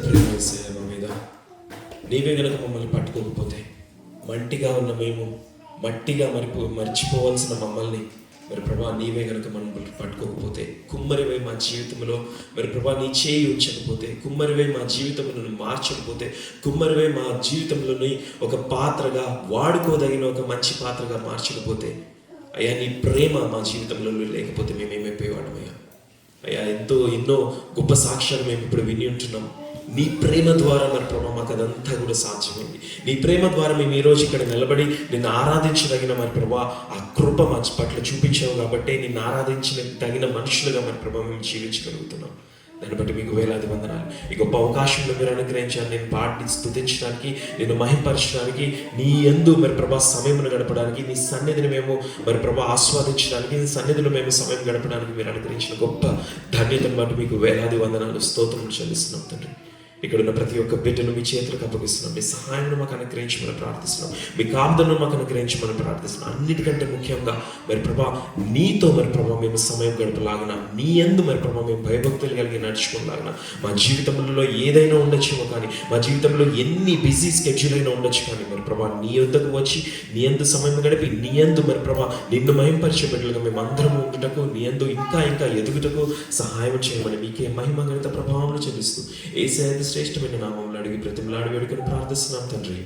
ప్రేమ యేసయ్యా మా మీద. నీవే గనక మమ్మల్ని పట్టుకోకపోతే మట్టిగా ఉన్న మేము, మట్టిగా మర్చిపోవాల్సిన మమ్మల్ని మరి ప్రభా నీవే గనక మమ్మల్ని పట్టుకోకపోతే, కుమ్మరివే మా జీవితంలో మరి ప్రభా నీ చేయి ఉంచకపోతే, కుమ్మరివే మా జీవితంలో మార్చకపోతే, కుమ్మరివే మా జీవితంలోని ఒక పాత్రగా వాడుకోదగిన ఒక మంచి పాత్రగా మార్చకపోతే, అయ్యా నీ ప్రేమ మా జీవితంలో లేకపోతే మేమేమైపోయేవాడమయ్యా. అయ్యా ఎన్నో గొప్ప సాక్ష్యాలు మేము ఇప్పుడు విని ఉంటున్నాం. నీ ప్రేమ ద్వారా మరి ప్రభా మాకు అదంతా కూడా సాధ్యమైంది. నీ ప్రేమ ద్వారా మేము ఈరోజు ఇక్కడ నిలబడి నిన్ను ఆరాధించదగిన మరి ప్రభా ఆ కృప మా పట్ల చూపించావు కాబట్టి నిన్ను ఆరాధించిన తగిన మనుషులుగా మరి ప్రభా మేము జీవించగలుగుతున్నాం. దాన్ని బట్టి మీకు వేలాది వందనాలు. ఈ గొప్ప అవకాశంలో మీరు అనుగ్రహించారు నేను పాటని స్తుతించడానికి, నేను మహింపరచడానికి, నీ యందు మరి ప్రభా సమయమును గడపడానికి, నీ సన్నిధిని మేము మరి ప్రభా ఆస్వాదించడానికి, నీ సన్నిధిలో మేము సమయం గడపడానికి మీరు అనుగ్రహించిన గొప్ప ధన్యతను బట్టి మీకు వేలాది వందనాలు స్తోత్రములు చెల్లిస్తున్నాం తండ్రి. ఇక్కడ ఉన్న ప్రతి ఒక్క బిడ్డను మీ చేతులకు అప్పగిస్తున్నాం. మీ సహాయం మాకు అనుగ్రహించమని ప్రార్థిస్తున్నాం. మీ కాపుదలను మాకు అనుగ్రహించమని ప్రార్థిస్తున్నాం. అన్నిటికంటే ముఖ్యంగా మరి ప్రభా నీతో మరి ప్రభా మేము సమయం గడపలాగిన, నీ యందు మరి ప్రభా మేము భయభక్తులు కలిగి నడుచుకోలాగిన, మా జీవితంలో ఏదైనా ఉండొచ్చేమో కానీ, మా జీవితంలో ఎన్ని బిజీ స్కెడ్యూల్ అయినా ఉండొచ్చు కానీ మరి ప్రభా నీ యొద్దకు వచ్చి నీ యందు సమయం గడిపి నీ యందు మరి ప్రభా నిన్ను మహింపరిచే బిడ్డలుగా మేము అందరము ఉండుటకు, నీ యందు ఇంకా ఎదుగుటకు సహాయం చేయమని మీకే మహిమ గణిత ప్రభావం చెల్లిస్తూ యేసయ్య శ్రేష్టమైన నామములో అడిగి ప్రతిమలాడి వేడుకను ప్రార్థిస్తున్నాం తండ్రి.